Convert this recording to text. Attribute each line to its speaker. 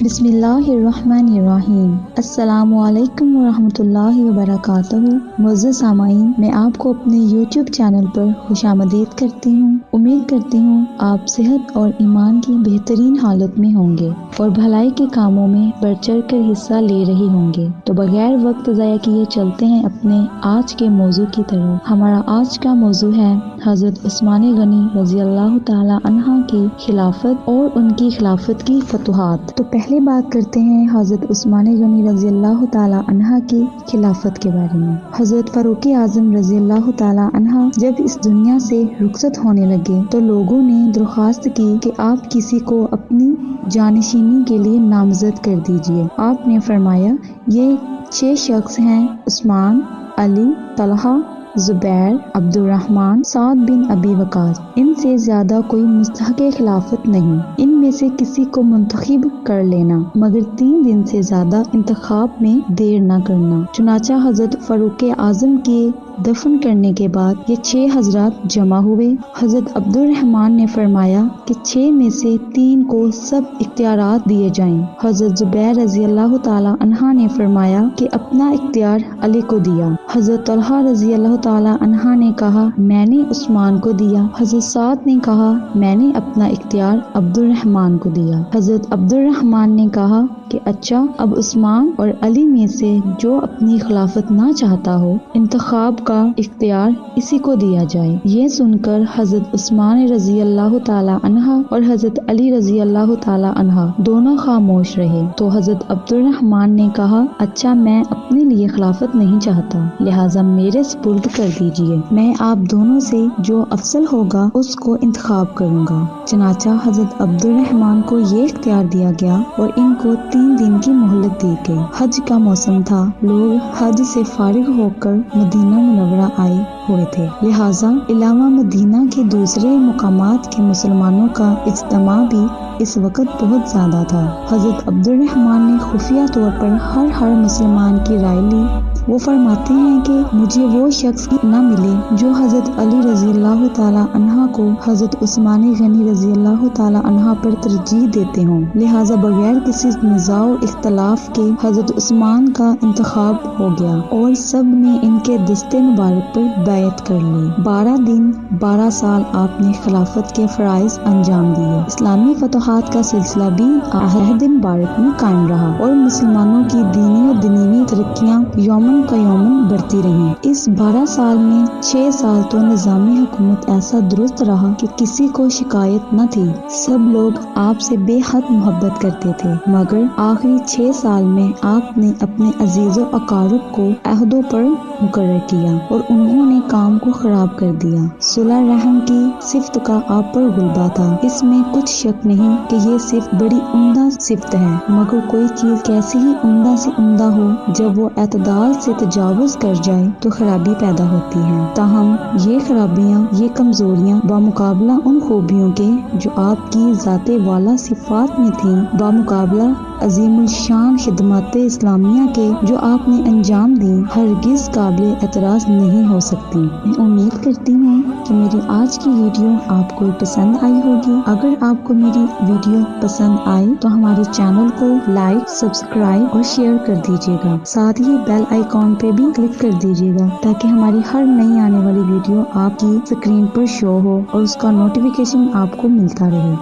Speaker 1: بسم اللہ الرحمن الرحیم۔ السلام علیکم ورحمۃ اللہ وبرکاتہ۔ معزز سامعین، میں آپ کو اپنے یوٹیوب چینل پر خوش آمدید کرتی ہوں۔ امید کرتی ہوں آپ صحت اور ایمان کی بہترین حالت میں ہوں گے اور بھلائی کے کاموں میں بڑھ چڑھ کر حصہ لے رہے ہوں گے۔ تو بغیر وقت ضائع کیے چلتے ہیں اپنے آج کے موضوع کی طرف۔ ہمارا آج کا موضوع ہے حضرت عثمان غنی رضی اللہ تعالی عنہ کی خلافت اور ان کی خلافت کی فتوحات۔ تو پہلے بات کرتے ہیں حضرت عثمان غنی رضی اللہ تعالی عنہ کی خلافت کے بارے میں۔ حضرت فاروق اعظم رضی اللہ تعالی عنہ جب اس دنیا سے رخصت ہونے لگے تو لوگوں نے درخواست کی کہ آپ کسی کو اپنی جانشینی کے لیے نامزد کر دیجیے۔ آپ نے فرمایا یہ 6 شخص ہیں: عثمان، علی، طلحہ، زبیر، عبد الرحمن، سعد بن ابی وقاص۔ ان سے زیادہ کوئی مستحق خلافت نہیں، ان میں سے کسی کو منتخب کر لینا، مگر 3 دن سے زیادہ انتخاب میں دیر نہ کرنا۔ چنانچہ حضرت فاروق اعظم کے دفن کرنے کے بعد یہ 6 حضرات جمع ہوئے۔ حضرت عبد الرحمن نے فرمایا کہ 6 میں سے 3 کو سب اختیارات دیے جائیں۔ حضرت زبیر رضی اللہ تعالی عنہ نے فرمایا کہ اپنا اختیار علی کو دیا۔ حضرت طلحہ رضی اللہ تعالی عنہ نے کہا میں نے عثمان کو دیا۔ حضرت سعد نے کہا میں نے اپنا اختیار عبد الرحمن کو دیا۔ حضرت عبد الرحمن نے کہا کہ اچھا، اب عثمان اور علی میں سے جو اپنی خلافت نہ چاہتا ہو، انتخاب کا اختیار اسی کو دیا جائے۔ یہ سن کر حضرت عثمان رضی اللہ تعالی عنہ اور حضرت علی رضی اللہ تعالی عنہ دونوں خاموش رہے۔ تو حضرت عبد الرحمن نے کہا اچھا، میں اپنے لیے خلافت نہیں چاہتا، لہٰذا میرے سپرد کر دیجیے، میں آپ دونوں سے جو افضل ہوگا اس کو انتخاب کروں گا۔ چنانچہ حضرت عبد الرحمن کو یہ اختیار دیا گیا اور ان کو 3 دن کی مہلت دی گئی۔ حج کا موسم تھا، لوگ حج سے فارغ ہو کر مدینہ منورہ آئے ہوئے تھے، لہٰذا علاوہ مدینہ کے دوسرے مقامات کے مسلمانوں کا اجتماع بھی اس وقت بہت زیادہ تھا۔ حضرت عبد الرحمن نے خفیہ طور پر ہر مسلمان کی رائے لی۔ وہ فرماتے ہیں کہ مجھے وہ شخص نہ ملے جو حضرت علی رضی اللہ تعالی عنہ کو حضرت عثمان غنی رضی اللہ تعالی عنہ پر ترجیح دیتے ہوں، لہٰذا بغیر کسی نزاع و اختلاف کے حضرت عثمان کا انتخاب ہو گیا اور سب نے ان کے دست مبارک پر بیعت کر لی۔ 12 دن 12 سال آپ نے خلافت کے فرائض انجام دیے۔ اسلامی فتوحات کا سلسلہ بھی عہد مبارک میں قائم رہا اور مسلمانوں کی دینی و دنیوی ترقیاں یومن کا یومن بڑھتی رہیں۔ اس 12 سال میں 6 سال تو نظام حکومت ایسا درست رہا کہ کسی کو شکایت نہ تھی، سب لوگ آپ سے بے حد محبت کرتے تھے، مگر آخری 6 سال میں آپ نے اپنے عزیز و اقارب کو عہدوں پر مقرر کیا اور انہوں نے کام کو خراب کر دیا۔ صلح رحم کی صفت کا آپ پر غلبہ تھا، اس میں کچھ شک نہیں کہ یہ صفت بڑی عمدہ صفت ہے، مگر کوئی چیز کیسی ہی عمدہ سے عمدہ ہو، جب وہ اعتدال سے تجاوز کر جائے تو خرابی پیدا ہوتی ہے۔ تاہم یہ خرابیاں، یہ کمزوریاں بمقابلہ ان خوبیوں کے جو آپ کی ذات والا صفات میں تھیں، بمقابلہ عظیم الشان خدمات اسلامیہ کے جو آپ نے انجام دیں، ہرگز قابل اعتراض نہیں ہو سکتی۔ میں امید کرتی ہوں کہ میری آج کی ویڈیو آپ کو پسند آئی ہوگی۔ اگر آپ کو میری ویڈیو پسند آئی تو ہمارے چینل کو لائک، سبسکرائب اور شیئر کر دیجیے گا، ساتھ ہی بیل آئیکن پہ بھی کلک کر دیجیے گا تاکہ ہماری ہر نئی آنے والی ویڈیو آپ کی اسکرین پر شو ہو اور اس کا نوٹیفیکیشن آپ کو ملتا رہے۔